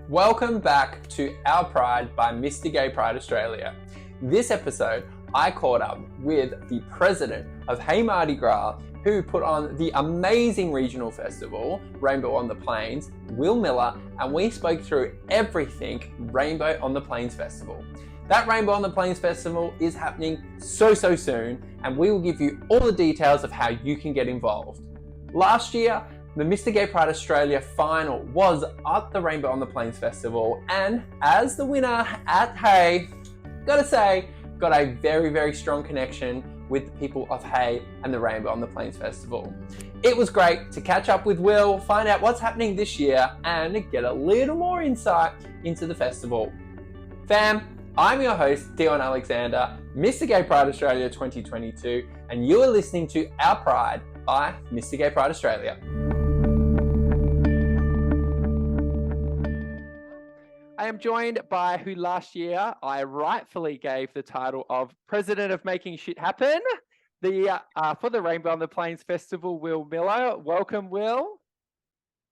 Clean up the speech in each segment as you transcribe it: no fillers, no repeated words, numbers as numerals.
Welcome back to Our Pride by Mr. Gay Pride Australia. This episode, I caught up with the president of Hay Mardi Gras, who put on the amazing regional festival, Rainbow on the Plains, Will Miller, and we spoke through everything Rainbow on the Plains Festival. That Rainbow on the Plains Festival is happening so soon, and we will give you all the details of how you can get involved. Last year, the Mr. Gay Pride Australia final was at the Rainbow on the Plains Festival, and as the winner at Hay, gotta say, got a very strong connection with the people of Hay and the Rainbow on the Plains Festival. It was great to catch up with Will, find out what's happening this year, and get a little more insight into the festival. Fam, I'm your host, Dion Alexander, Mr. Gay Pride Australia 2022, and you are listening to Our Pride by Mr. Gay Pride Australia. I am joined by who last year I rightfully gave the title of President of Making Shit Happen, for the Rainbow on the Plains Festival, Will Miller. Welcome, Will.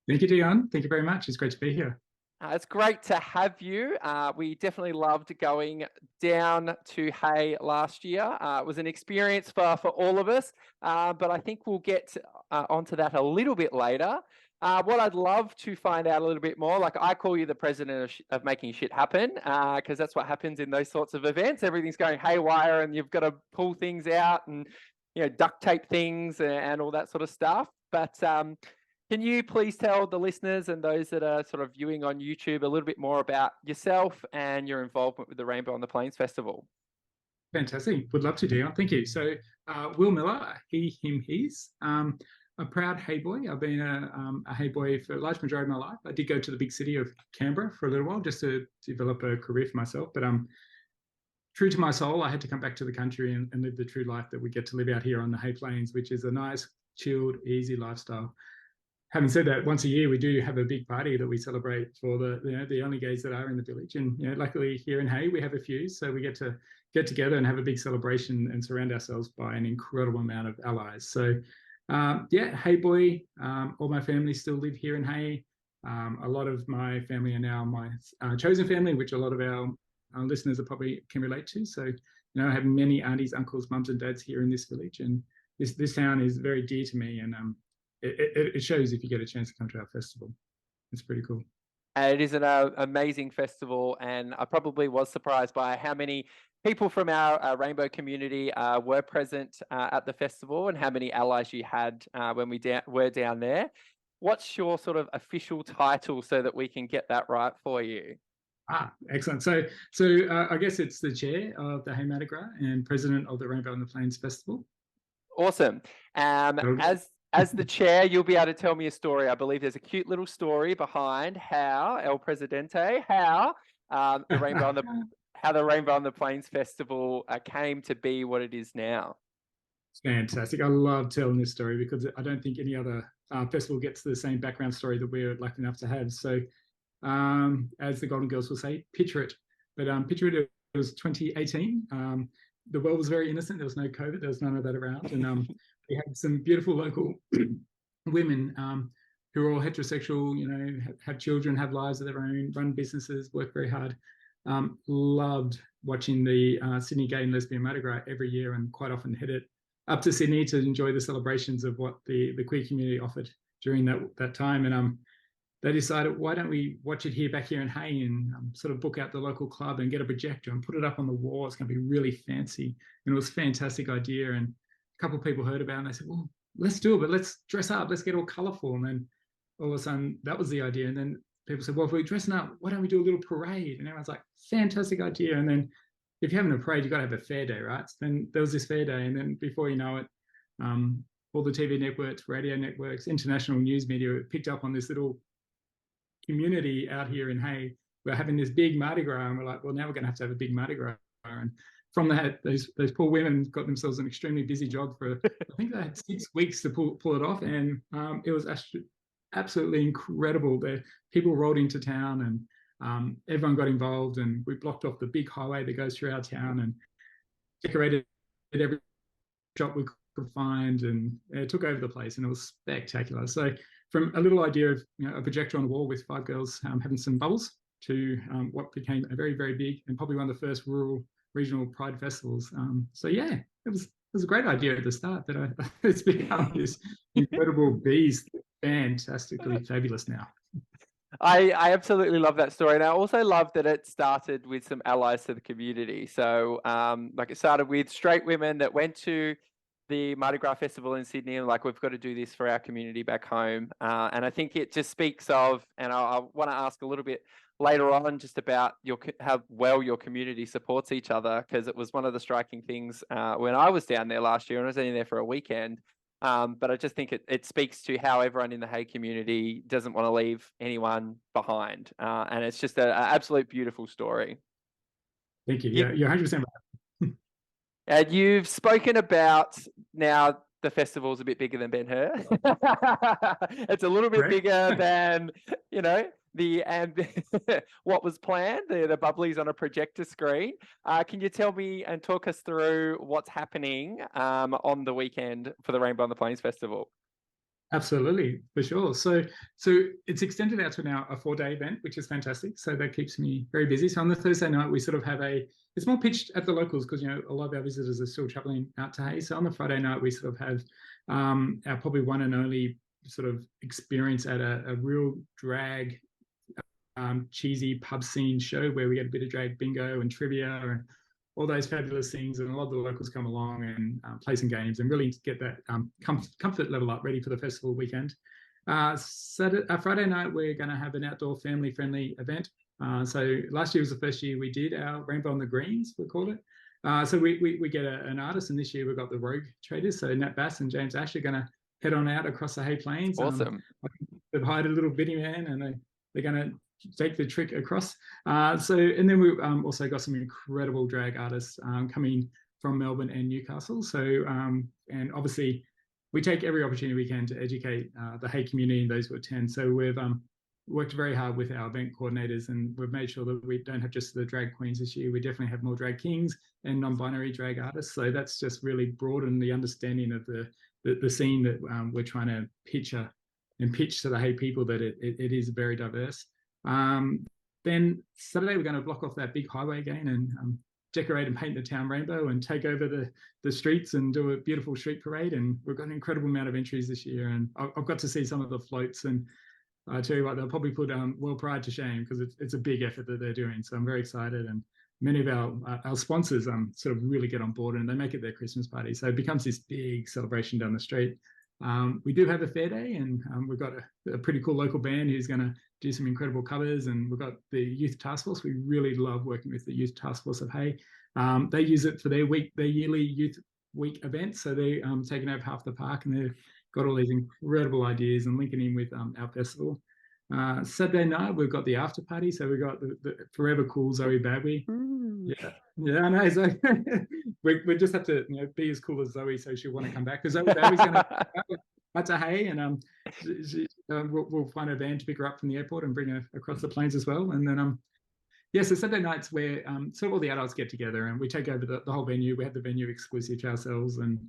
Thank you, Dion. Thank you very much. It's great to be here. It's great to have you. We definitely loved going down to Hay last year. It was an experience for all of us, but I think we'll get onto that a little bit later. What I'd love to find out a little bit more, like I call you the president of making shit happen, because that's what happens in those sorts of events. Everything's going haywire and you've got to pull things out and, duct tape things and all that sort of stuff. But can you please tell the listeners and those that are sort of viewing on YouTube a little bit more about yourself and your involvement with the Rainbow on the Plains Festival? Fantastic. Would love to, Dion. Thank you. So Will Miller, he, him, his. A proud Hay boy. I've been a Hay boy for a large majority of my life. I did go to the big city of Canberra for a little while just to develop a career for myself. But true to my soul, I had to come back to the country and live the true life that we get to live out here on the Hay Plains, which is a nice, chilled, easy lifestyle. Having said that, once a year we do have a big party that we celebrate for the only gays that are in the village. And luckily here in Hay we have a few, so we get to get together and have a big celebration and surround ourselves by an incredible amount of allies. So Hay boy. All my family still live here in Hay. A lot of my family are now my chosen family, which a lot of our listeners are probably can relate to. So, I have many aunties, uncles, mums, and dads here in this village, and this town is very dear to me. And it shows if you get a chance to come to our festival. It's pretty cool. It is an amazing festival, and I probably was surprised by how many people from our Rainbow community were present at the festival and how many allies you had when we were down there. What's your sort of official title so that we can get that right for you? Excellent. So I guess it's the chair of the Hay Mardi Gras and president of the Rainbow on the Plains Festival. Awesome. As the chair, you'll be able to tell me a story. I believe there's a cute little story behind how El Presidente, the Rainbow on the Plains Festival came to be what it is now. It's fantastic. I love telling this story because I don't think any other festival gets the same background story that we're lucky enough to have. So as the Golden Girls will say, picture it. But picture it was 2018. The world was very innocent. There was no COVID. There was none of that around. And we had some beautiful local women who are all heterosexual, have children, have lives of their own, run businesses, work very hard. Loved watching the Sydney Gay and Lesbian Mardi Gras every year, and quite often headed up to Sydney to enjoy the celebrations of what the queer community offered during that time. And they decided, why don't we watch it back here in Hay and sort of book out the local club and get a projector and put it up on the wall. It's going to be really fancy. And it was a fantastic idea. And a couple of people heard about it and they said, well, let's do it, but let's dress up, let's get all colourful. And then all of a sudden that was the idea. And then people said, well, if we're dressing up, why don't we do a little parade? And everyone's like, fantastic idea. And then if you're having a parade, you've got to have a fair day, right? So then there was this fair day. And then before you know it, all the TV networks, radio networks, international news media picked up on this little community out here in Hay. We're having this big Mardi Gras. And we're like, well, now we're going to have a big Mardi Gras. And from that, those poor women got themselves an extremely busy job for, I think they had 6 weeks to pull it off. And it was absolutely incredible. The people rolled into town and everyone got involved, and we blocked off the big highway that goes through our town and decorated every shop we could find, and it took over the place, and it was spectacular. So from a little idea of a projector on the wall with 5 girls having some bubbles to what became a very, very big and probably one of the first rural regional pride festivals. So yeah, it was a great idea at the start, but it's become this incredible beast, fantastically fabulous now. I absolutely love that story. And I also love that it started with some allies to the community. So like it started with straight women that went to the Mardi Gras Festival in Sydney and like, we've got to do this for our community back home. And I think it just speaks of, and I want to ask a little bit later on just about how well your community supports each other, because it was one of the striking things when I was down there last year, and I was only there for a weekend. But I just think it speaks to how everyone in the Hay community doesn't want to leave anyone behind. And it's just an absolute beautiful story. Thank you. Yeah, you're 100% right. And you've spoken about now the festival's a bit bigger than Ben-Hur. It's a little bit bigger than, what was planned, the bubblies on a projector screen. Can you tell me and talk us through what's happening on the weekend for the Rainbow on the Plains Festival? Absolutely, for sure. So it's extended out to now a 4-day event, which is fantastic. So that keeps me very busy. So on the Thursday night, we sort of have it's more pitched at the locals because, a lot of our visitors are still traveling out to Hay. So on the Friday night, we sort of have our probably one and only sort of experience at a real drag, cheesy pub scene show where we get a bit of drag bingo and trivia and all those fabulous things, and a lot of the locals come along and play some games and really get that comfort level up, ready for the festival weekend. Friday night, we're going to have an outdoor family-friendly event. So last year was the first year we did our Rainbow on the Greens, we called it. So we get an artist, and this year we've got the Rogue Traders. So Nat Bass and James Ash are going to head on out across the Hay Plains. Awesome. They've hired a little bitty man, and they're going to take the trick across. And then we also got some incredible drag artists coming from Melbourne and Newcastle. So and obviously we take every opportunity we can to educate the Hay community and those who attend. So we've worked very hard with our event coordinators, and we've made sure that we don't have just the drag queens this year. We definitely have more drag kings and non-binary drag artists. So that's just really broadened the understanding of the scene that we're trying to pitch to the Hay people, that it is very diverse. Then Saturday, we're going to block off that big highway again and decorate and paint the town rainbow and take over the streets and do a beautiful street parade. And we've got an incredible amount of entries this year. And I've got to see some of the floats, and I tell you what, they'll probably put World Pride to shame, because it's a big effort that they're doing. So I'm very excited. And many of our sponsors sort of really get on board, and they make it their Christmas party. So it becomes this big celebration down the street. We do have a fair day, and we've got a pretty cool local band who's going to do some incredible covers, and we've got the Youth Task Force. We really love working with the Youth Task Force of Hay. They use it for their yearly Youth Week event, so they're taking over half the park, and they've got all these incredible ideas and linking in with our festival. Saturday night, we've got the after party, so we've got the forever cool Zoe Badwe. Yeah, I know. So we just have to be as cool as Zoe, so she'll want to come back, because Zoe Badwe's going to out to Hay, and we'll find a van to pick her up from the airport and bring her across the plains as well. And then so Saturday nights where sort of all the adults get together and we take over the whole venue. We have the venue exclusive to ourselves, and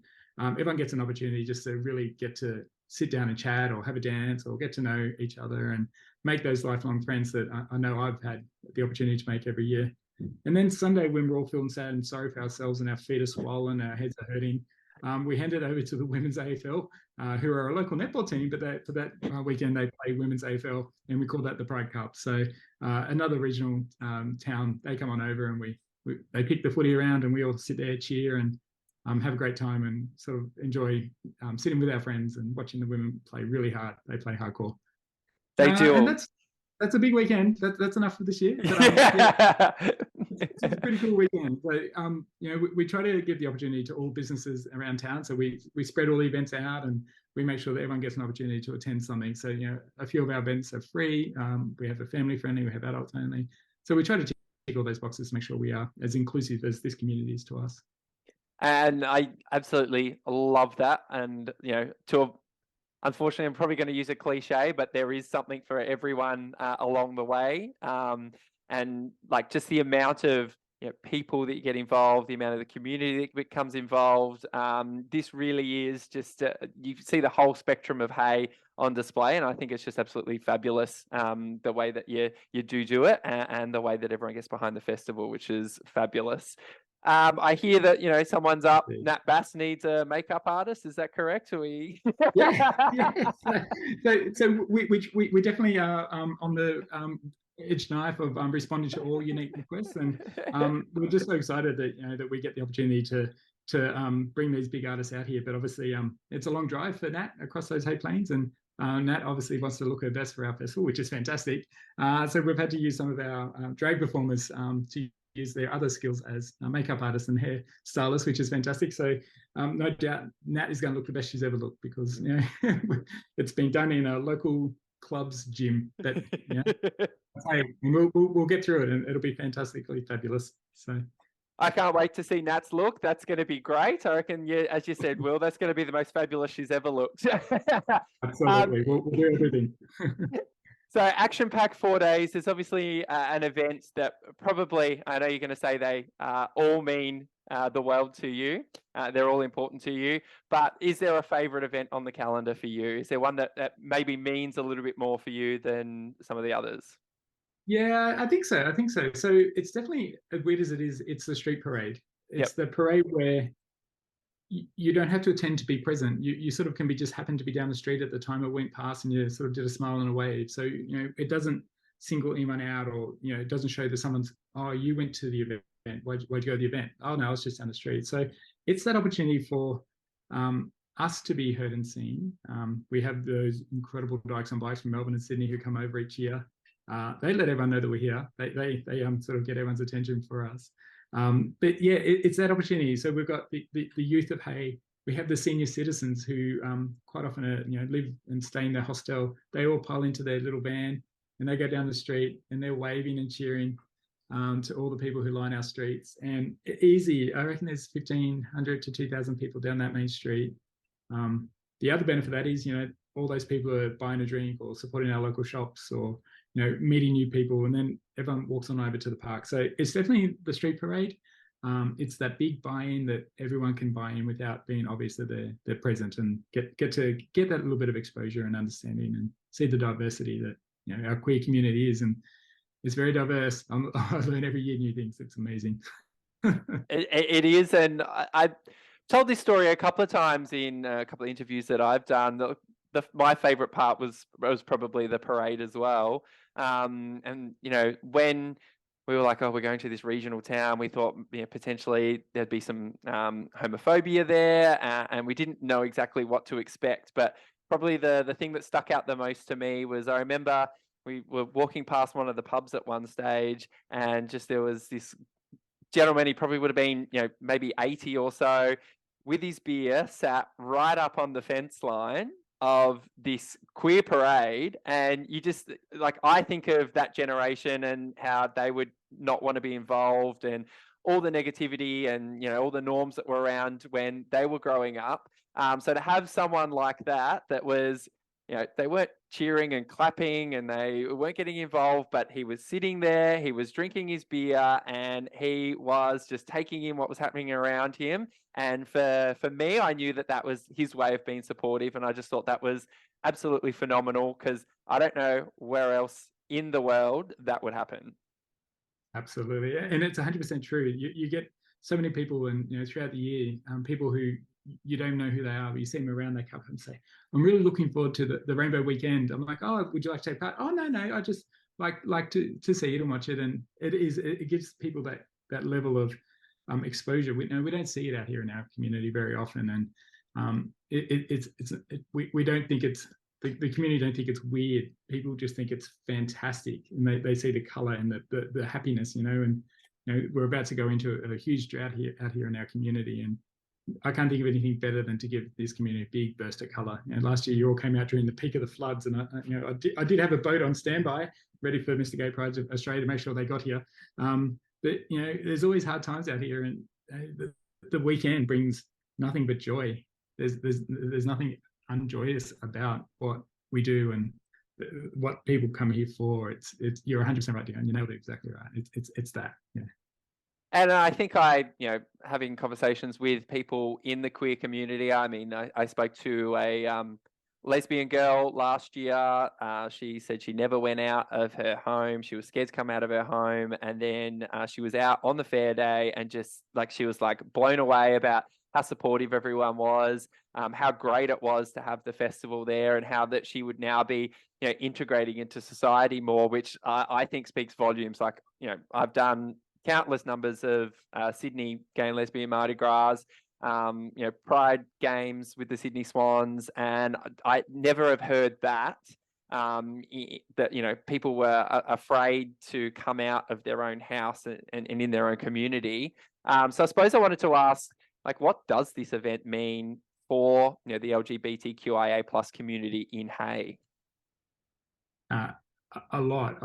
everyone gets an opportunity just to really get to sit down and chat or have a dance or get to know each other and make those lifelong friends that I know I've had the opportunity to make every year. And then Sunday, when we're all feeling sad and sorry for ourselves and our feet are swollen, our heads are hurting, we hand it over to the Women's AFL, who are a local netball team, but for that weekend they play Women's AFL, and we call that the Pride Cup. So another regional town, they come on over, and they pick the footy around, and we all sit there, cheer, and have a great time, and sort of enjoy sitting with our friends and watching the women play really hard. They play hardcore. They do. And that's a big weekend. That's enough for this year. But, it's a pretty cool weekend. So, we try to give the opportunity to all businesses around town. So we spread all the events out, and we make sure that everyone gets an opportunity to attend something. So, a few of our events are free. We have a family friendly, we have adults only. So we try to tick all those boxes to make sure we are as inclusive as this community is to us. And I absolutely love that. And, unfortunately, I'm probably going to use a cliche, but there is something for everyone along the way. And like just the amount of people that you get involved, the amount of the community that becomes involved. This really is just, you see the whole spectrum of Hay on display, and I think it's just absolutely fabulous, the way that you do it, and the way that everyone gets behind the festival, which is fabulous. I hear that someone's up. Nat Bass needs a makeup artist. Is that correct? Are we? Yeah, yeah. So we definitely are on the edge knife of responding to all unique requests, and we're just so excited that that we get the opportunity to bring these big artists out here. But obviously, it's a long drive for Nat across those Hay Plains, and Nat obviously wants to look her best for our festival, which is fantastic. So we've had to use some of our drag performers to use their other skills as makeup artists and hair stylists, which is fantastic. So no doubt Nat is going to look the best she's ever looked, because it's been done in a local club's gym. But hey, we'll get through it, and it'll be fantastically fabulous. So I can't wait to see Nat's look. That's going to be great. I reckon, yeah, as you said, Will, that's going to be the most fabulous she's ever looked. Absolutely, we'll do everything. So action-packed 4 days. There's obviously an event that probably, I know you're going to say they all mean the world to you. They're all important to you. But is there a favourite event on the calendar for you? Is there one that maybe means a little bit more for you than some of the others? Yeah, I think so. So it's definitely, as weird as it is, it's the street parade. It's the parade where you don't have to attend to be present. You sort of can be just happen to be down the street at the time it went past, and you sort of did a smile and a wave. So it doesn't single anyone out, or it doesn't show that someone's, oh, you went to the event. Why'd you go to the event? Oh no, I was just down the street. So it's that opportunity for us to be heard and seen. We have those incredible Dykes on Bikes from Melbourne and Sydney who come over each year. They let everyone know that we're here. They sort of get everyone's attention for us. But yeah, it's that opportunity. So we've got the youth of Hay. We have the senior citizens who quite often live and stay in their hostel. They all pile into their little van and they go down the street and they're waving and cheering to all the people who line our streets. And easy, I reckon there's 1,500 to 2,000 people down that main street. The other benefit of that is, all those people are buying a drink or supporting our local shops, or meeting new people, and then everyone walks on over to the park. So it's definitely the street parade. It's that big buy-in that everyone can buy in without being obvious that they're present, and get that little bit of exposure and understanding, and see the diversity that our queer community is, and it's very diverse. I learn every year new things. It's amazing. It is, and I told this story a couple of times in a couple of interviews that I've done. My favorite part was probably the parade as well. And when we were like, oh, we're going to this regional town, we thought potentially there'd be some homophobia there, and we didn't know exactly what to expect. But probably the thing that stuck out the most to me was, I remember we were walking past one of the pubs at one stage, and just there was this gentleman, he probably would have been maybe 80 or so, with his beer, sat right up on the fence line of this queer parade. And you just, like, I think of that generation and how they would not want to be involved, and all the negativity and all the norms that were around when they were growing up. So to have someone like that was, they weren't cheering and clapping and they weren't getting involved, but he was sitting there, he was drinking his beer, and he was just taking in what was happening around him. And for me, I knew that was his way of being supportive. And I just thought that was absolutely phenomenal, because I don't know where else in the world that would happen. Absolutely. And it's 100% true. You get so many people, and throughout the year, people who you don't know who they are, but you see them around, they come up and say, I'm really looking forward to the Rainbow Weekend. I'm like, oh, would you like to take part? Oh, no, I just like to see it and watch it. And it gives people that level of exposure. We don't see it out here in our community very often. And we don't think it's, the community don't think it's weird. People just think it's fantastic, and they see the color and the happiness, and we're about to go into a huge drought out here in our community, and I can't think of anything better than to give this community a big burst of color. And last year you all came out during the peak of the floods, and I did have a boat on standby ready for Mr. Gay Pride of Australia to make sure they got here. But there's always hard times out here, and the weekend brings nothing but joy. There's nothing unjoyous about what we do and what people come here for. It's you're 100% right, Dion. You nailed it exactly right. It's that. Yeah. And I think having conversations with people in the queer community, I mean, I spoke to lesbian girl last year. She said she never went out of her home. She was scared to come out of her home. And then she was out on the fair day and just like, she was like blown away about how supportive everyone was, how great it was to have the festival there, and how that she would now be, integrating into society more, which I think speaks volumes. Like, I've done countless numbers of Sydney Gay and Lesbian Mardi Gras, Pride games with the Sydney Swans, and I never have heard that that people were afraid to come out of their own house and in their own community. So I suppose I wanted to ask, like, what does this event mean for the LGBTQIA plus community in Hay? A lot.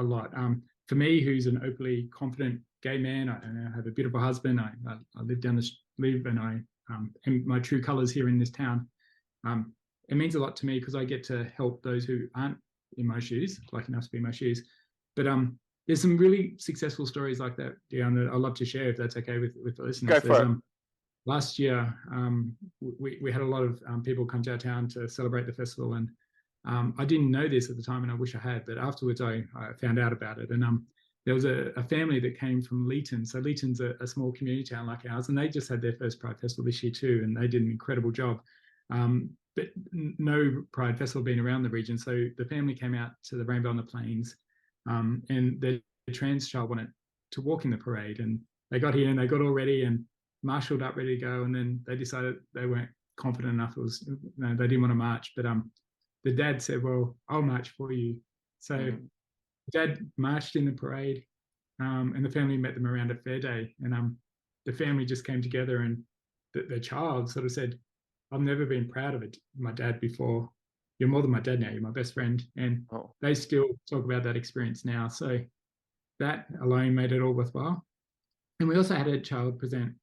For me, who's an openly confident gay man, I have a beautiful husband. I live down the street, and I am my true colours here in this town. It means a lot to me because I get to help those who aren't in my shoes, lucky enough to be in my shoes. But there's some really successful stories like that, Dion, that I'd love to share if that's okay with the listeners. Go for it. Last year, we had a lot of people come to our town to celebrate the festival, and I didn't know this at the time, and I wish I had, but afterwards I found out about it. And there was a family that came from Leeton. So Leeton's a small community town like ours, and they just had their first Pride Festival this year too, and they did an incredible job. But no Pride Festival being around the region, so the family came out to the Rainbow on the Plains, and their trans child wanted to walk in the parade, and they got here and they got all ready and marshaled up, ready to go, and then they decided they weren't confident enough. It was, they didn't want to march, but the dad said, "Well, I'll march for you." So Dad marched in the parade, and the family met them around a fair day, and the family just came together, and the child sort of said, "I've never been proud of it, my dad, before. You're more than my dad now. You're my best friend." And they still talk about that experience now. So that alone made it all worthwhile. And we also had a child present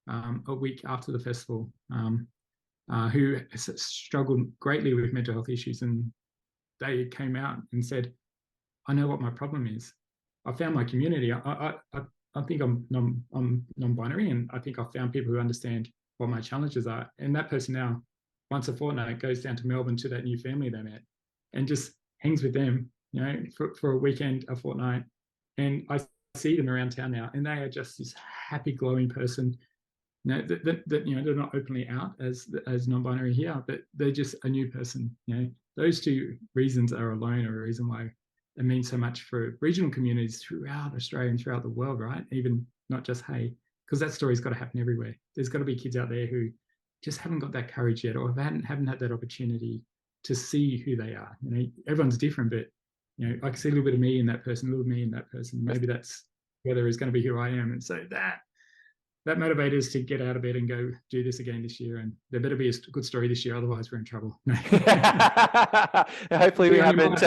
a week after the festival, who struggled greatly with mental health issues, and they came out and said, "I know what my problem is. I found my community. I think I'm non-binary, and I think I've found people who understand what my challenges are." And that person now, once a fortnight, goes down to Melbourne to that new family they met, and just hangs with them, for a weekend, a fortnight. And I see them around town now, and they are just this happy, glowing person. That they're not openly out as non-binary here, but they're just a new person. Those two reasons are alone a reason why it means so much for regional communities throughout Australia and throughout the world, right? Even not just Hay, because that story's got to happen everywhere. There's got to be kids out there who just haven't got that courage yet, or haven't had that opportunity to see who they are. Everyone's different, but I can see a little bit of me in that person, a little bit of me in that person. Maybe that's whether is going to be who I am, and so that motivates us to get out of bed and go do this again this year. And there better be a good story this year, otherwise we're in trouble. Hopefully we haven't.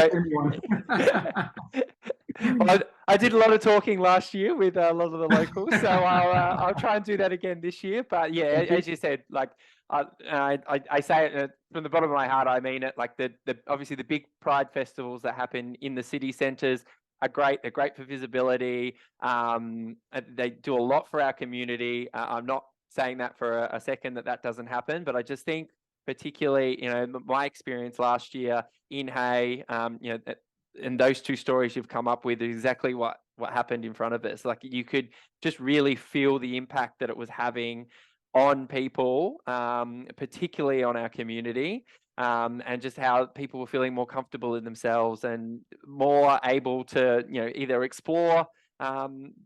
Well, I did a lot of talking last year with a lot of the locals, so I'll try and do that again this year. But yeah, as you said, like I say it from the bottom of my heart. I mean it. Like the obviously the big Pride festivals that happen in the city centres are great. They're great for visibility. They do a lot for our community. I'm not saying that for a second that doesn't happen, but I just think particularly, my experience last year in Hay, and those two stories you've come up with is exactly what happened in front of us. Like, you could just really feel the impact that it was having on people, particularly on our community. And just how people were feeling more comfortable in themselves and more able to, either explore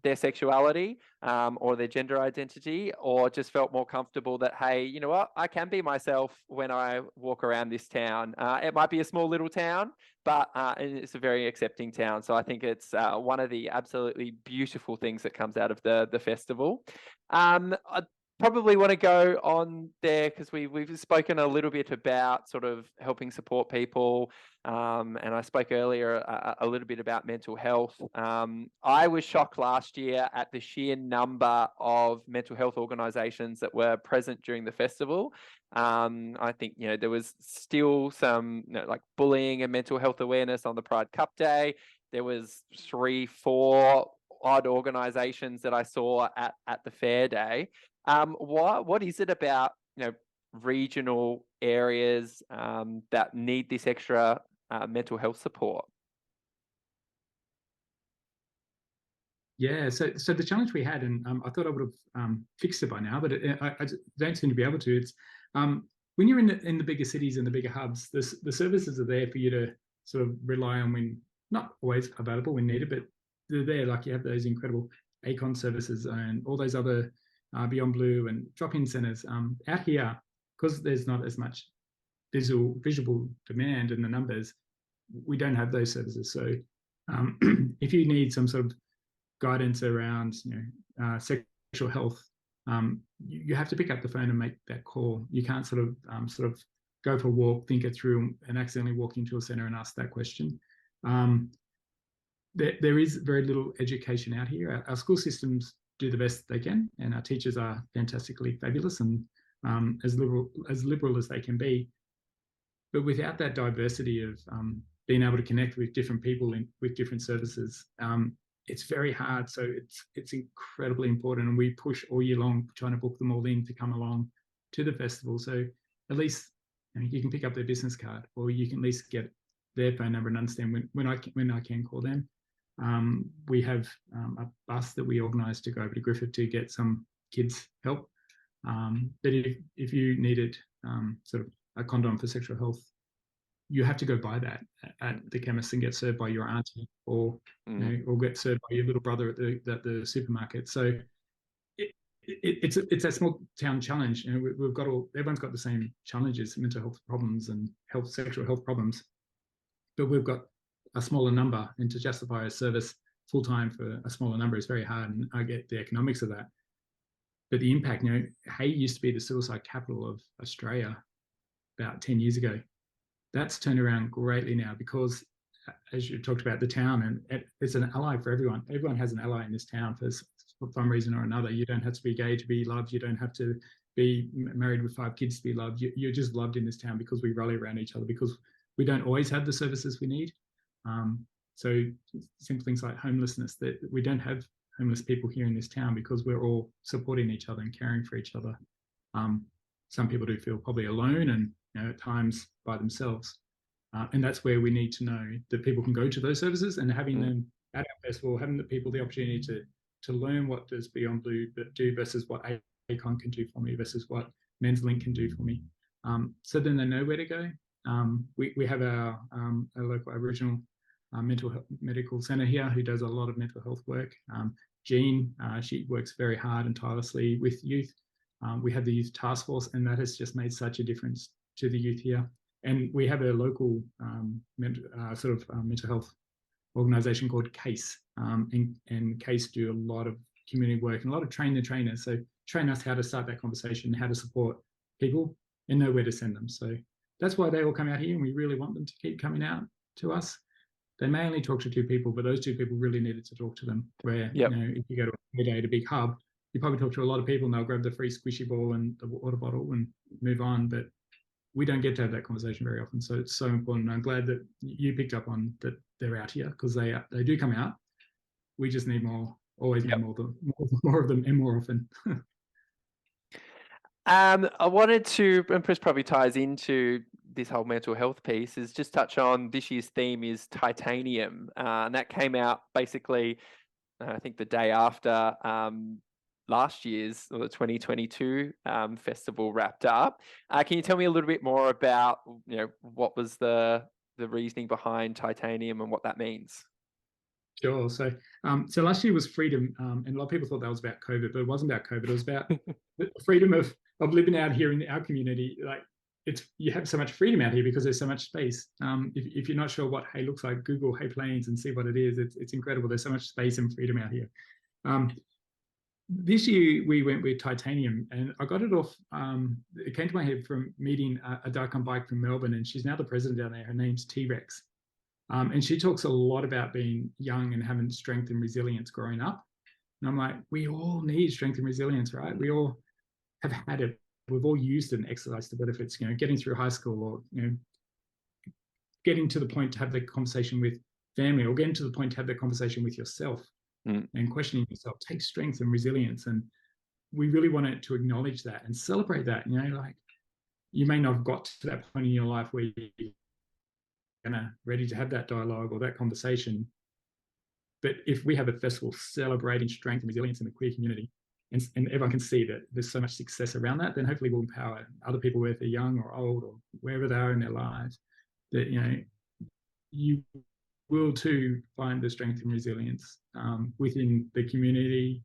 their sexuality or their gender identity, or just felt more comfortable that, hey, you know what, I can be myself when I walk around this town. It might be a small little town, but it's a very accepting town. So I think it's one of the absolutely beautiful things that comes out of the festival. I probably want to go on there because we've spoken a little bit about sort of helping support people, and I spoke earlier a little bit about mental health. I was shocked last year at the sheer number of mental health organisations that were present during the festival. I think there was still some like bullying and mental health awareness on the Pride Cup Day. There was 3-4 odd organisations that I saw at the fair day. What is it about regional areas that need this extra mental health support? Yeah, so the challenge we had, and I thought I would have fixed it by now, but I don't seem to be able to. It's when you're in the bigger cities and the bigger hubs, the services are there for you to sort of rely on when not always available when needed, but they're there. Like you have those incredible ACON services and all those other Beyond Blue and drop-in centres. Out here, because there's not as much visible demand in the numbers, we don't have those services. So if you need some sort of guidance around sexual health, you have to pick up the phone and make that call. You can't sort of go for a walk, think it through, and accidentally walk into a centre and ask that question. There is very little education out here. Our school systems do the best they can, and our teachers are fantastically fabulous and as liberal as they can be. But without that diversity of being able to connect with different people with different services, it's very hard. So it's incredibly important, and we push all year long trying to book them all in to come along to the festival. So at least you can pick up their business card, or you can at least get their phone number and understand when I can call them. We have a bus that we organise to go over to Griffith to get some kids help. But if you needed sort of a condom for sexual health, you have to go buy that at the chemist and get served by your auntie, or or get served by your little brother at the supermarket. So it's a small town challenge. We've got everyone's got the same challenges, mental health problems and sexual health problems, but we've got a smaller number, and to justify a service full time for a smaller number is very hard. And I get the economics of that, but the impact. Hay used to be the suicide capital of Australia about 10 years ago. That's turned around greatly now because, as you talked about, the town, and it's an ally for everyone. Everyone has an ally in this town for some reason or another. You don't have to be gay to be loved. You don't have to be married with 5 kids to be loved. You're just loved in this town because we rally around each other, because we don't always have the services we need. So simple things like homelessness, that we don't have homeless people here in this town because we're all supporting each other and caring for each other. Some people do feel probably alone and at times by themselves. And that's where we need to know that people can go to those services, and having them at our festival, having the people the opportunity to learn what does Beyond Blue do versus what ACON can do for me versus what Men's Link can do for me. So then they know where to go. We have our local Aboriginal medical centre here who does a lot of mental health work. Jean, she works very hard and tirelessly with youth. We have the youth task force, and that has just made such a difference to the youth here. And we have a local mental health organisation called CASE, and CASE do a lot of community work and a lot of train the trainers. So train us how to start that conversation, how to support people, and know where to send them. So that's why they all come out here, and we really want them to keep coming out to us. They may only talk to 2 people, but those 2 people really needed to talk to them. Where if you go to a day at a big hub, you probably talk to a lot of people and they'll grab the free squishy ball and the water bottle and move on. But we don't get to have that conversation very often. So it's so important. And I'm glad that you picked up on that they're out here, because they do come out. We just need more, always need more of them and more often. I wanted to, and this probably ties into this whole mental health piece, is just touch on this year's theme is titanium. And that came out basically, I think the day after last year's, or the 2022 festival wrapped up. Can you tell me a little bit more about, what was the reasoning behind titanium and what that means? Sure. So last year was freedom, and a lot of people thought that was about COVID, but it wasn't about COVID. It was about the freedom of living out here in our community. Like, you have so much freedom out here because there's so much space. If you're not sure what Hay looks like, Google Hay Plains and see what it is. It's incredible. There's so much space and freedom out here. This year we went with titanium, and I got it off. It came to my head from meeting a Daikon bike from Melbourne, and she's now the president down there. Her name's T-Rex. And she talks a lot about being young and having strength and resilience growing up. And I'm like, we all need strength and resilience, right? We all have had it. We've all used it and exercised the benefits, getting through high school, or, getting to the point to have the conversation with family, or getting to the point to have the conversation with yourself and questioning yourself. Take strength and resilience. And we really wanted to acknowledge that and celebrate that, like you may not have got to that point in your life where you're ready to have that dialogue or that conversation. But if we have a festival celebrating strength and resilience in the queer community, and everyone can see that there's so much success around that, then hopefully we'll empower other people, whether they're young or old or wherever they are in their lives, that you will too find the strength and resilience within the community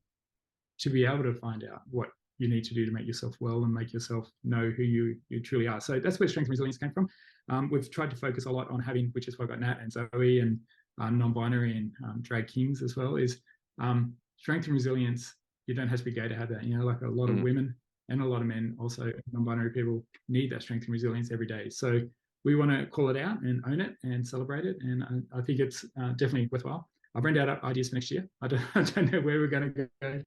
to be able to find out what you need to do to make yourself well and make yourself know who you truly are. So that's where strength and resilience came from. We've tried to focus a lot on having, which is why I got Nat and Zoe and non-binary and drag kings as well, is strength and resilience. You don't have to be gay to have that. Like a lot of women and a lot of men, also non-binary people, need that strength and resilience every day. So we want to call it out and own it and celebrate it. And I think it's definitely worthwhile. I've rented out ideas for next year. I don't know where we're going to go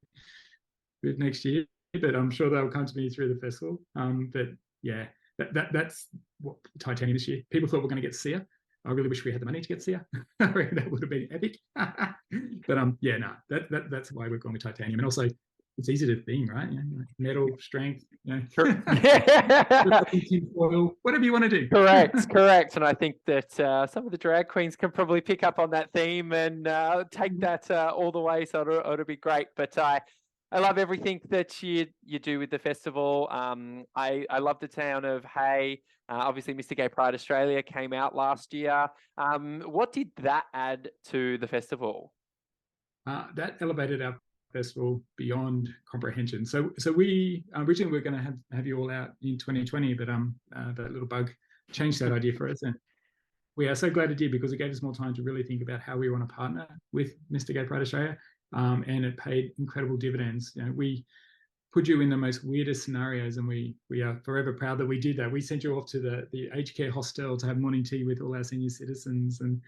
with next year, but I'm sure they'll come to me through the festival. But yeah, that's what Titanium this year. People thought we're going to get Sia. I really wish we had the money to get Sia. I reckon that would have been epic. But yeah, no, that's why we're going with Titanium. And also, it's easy to theme, right? Metal, strength, Sure. oil, whatever you want to do. Correct. And I think that some of the drag queens can probably pick up on that theme and take that all the way. So it'll be great. But I love everything that you do with the festival. I love the town of Hay. Obviously, Mr. Gay Pride Australia came out last year. What did that add to the festival? That elevated our festival beyond comprehension. So we originally were going to have you all out in 2020, but that little bug changed that idea for us, and we are so glad it did, because it gave us more time to really think about how we want to partner with Mr. Gay Pride Australia, and it paid incredible dividends. We put you in the most weirdest scenarios, and we are forever proud that we did that. We sent you off to the aged care hostel to have morning tea with all our senior citizens, and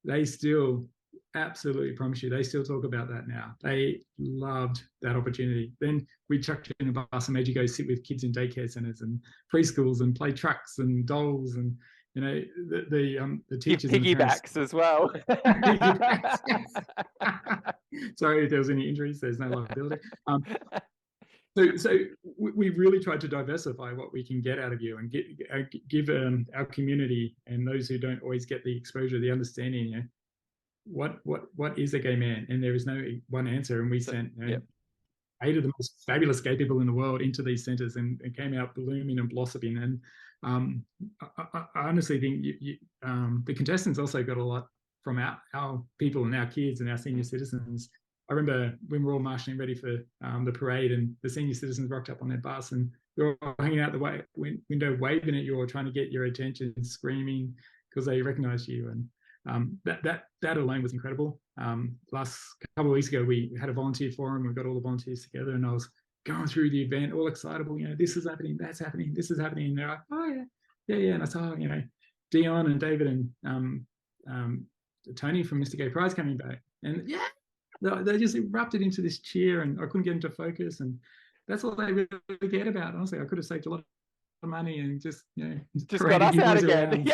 they still, absolutely promise you, they still talk about that now. They loved that opportunity. Then we chucked you in a bus and made you go sit with kids in daycare centres and preschools and play trucks and dolls, and the teachers Piggybacks as well. Sorry if there was any injuries, there's no liability. So we really tried to diversify what we can get out of you and give our community and those who don't always get the exposure, the understanding, what is a gay man? And there is no one answer. And we sent 8 of the most fabulous gay people in the world into these centres and came out blooming and blossoming. And I honestly think the contestants also got a lot from our people and our kids and our senior citizens. I remember when we were all marshalling ready for the parade, and the senior citizens rocked up on their bus, and we were all hanging out the window, waving at you or trying to get your attention, screaming because they recognised you. And that alone was incredible. Last couple of weeks ago, we had a volunteer forum. We got all the volunteers together, and I was going through the event, all excitable. This is happening, that's happening, this is happening. And they're like, oh yeah. And I saw Dion and David and Tony from Mr. Gay Pride's coming back, and they just erupted into this cheer, and I couldn't get into focus. And that's all they really cared about. Honestly, I could have saved a lot of money and just got us out again.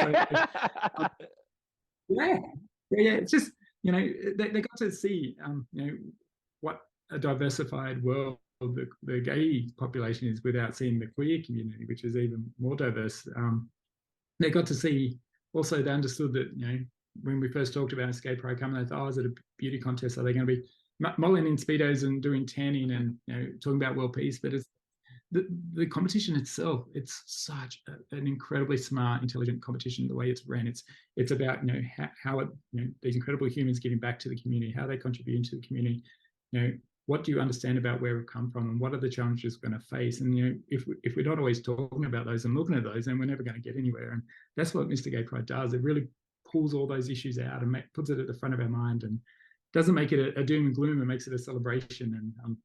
It's just they got to see what a diversified world the gay population is, without seeing the queer community, which is even more diverse. They got to see also, they understood that when we first talked about Gay Pride coming, they thought, is it a beauty contest? Are they going to be mulling in speedos and doing tanning and talking about world peace? But it's the competition itself. It's such an incredibly smart, intelligent competition. The way it's ran, it's about how these incredible humans giving back to the community, how they contribute to the community. What do you understand about where we've come from, and what are the challenges we're going to face? And if we're not always talking about those and looking at those, then we're never going to get anywhere. And that's what Mr. Gay Pride does. It really pulls all those issues out and puts it at the front of our mind, and doesn't make it a doom and gloom. It makes it a celebration, and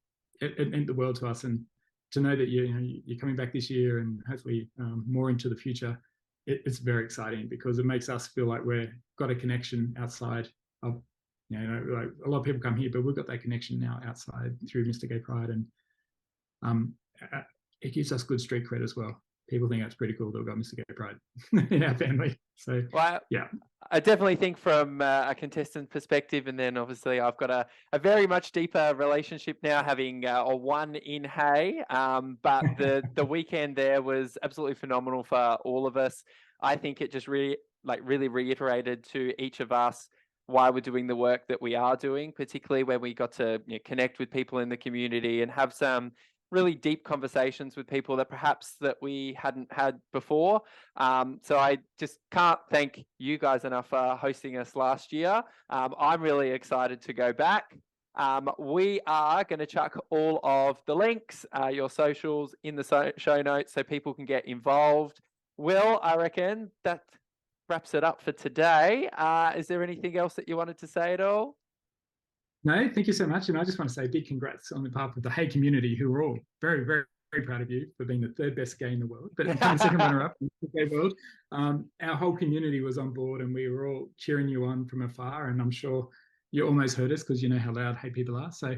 it meant the world to us. And to know that you're coming back this year and hopefully more into the future, it's very exciting, because it makes us feel like we've got a connection outside of, like a lot of people come here, but we've got that connection now outside through Mr. Gay Pride, and it gives us good street cred as well. people think that's pretty cool that we've got Mr. Gay Pride in our family. So, Well, yeah. I definitely think from a contestant perspective, and then obviously I've got a very much deeper relationship now, having one in Hay. But the weekend there was absolutely phenomenal for all of us. I think it just really reiterated to each of us why we're doing the work that we are doing, particularly when we got to connect with people in the community and have some really deep conversations with people that perhaps that we hadn't had before. So I just can't thank you guys enough for hosting us last year. I'm really excited to go back. We are going to chuck all of the links, your socials in the show notes so people can get involved. Will, I reckon that wraps it up for today. Is there anything else that you wanted to say at all? No, thank you so much. And I just want to say big congrats on behalf of the Hay community, who are all very, very, very proud of you for being the third best gay in the world, but second runner-up in the gay world. Our whole community was on board and we were all cheering you on from afar. And I'm sure you almost heard us because you know how loud Hay people are. So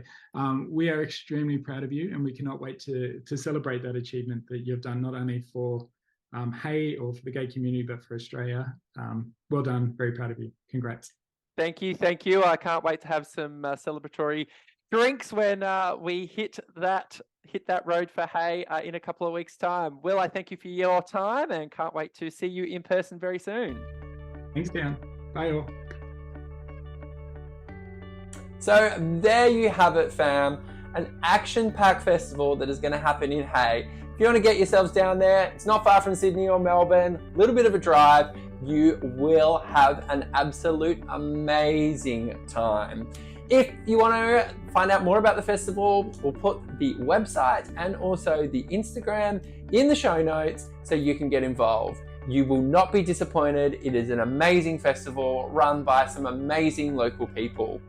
we are extremely proud of you and we cannot wait to celebrate that achievement that you've done, not only for Hay or for the gay community, but for Australia. Well done. Very proud of you. Congrats. Thank you. I can't wait to have some celebratory drinks when we hit that road for Hay in a couple of weeks' time. Will, I thank you for your time and can't wait to see you in person very soon. Thanks, Dan. Bye all. So there you have it, fam. An action-packed festival that is going to happen in Hay. If you want to get yourselves down there, it's not far from Sydney or Melbourne, a little bit of a drive. You will have an absolute amazing time. If you want to find out more about the festival, we'll put the website and also the Instagram in the show notes so you can get involved. You will not be disappointed. It is an amazing festival run by some amazing local people.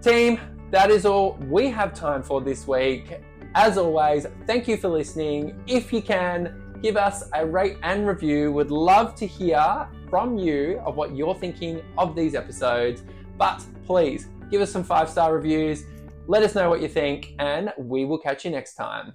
Team, that is all we have time for this week. As always, thank you for listening. If you can, give us a rate and review. Would love to hear from you of what you're thinking of these episodes. But please give us some 5-star reviews. Let us know what you think, and we will catch you next time.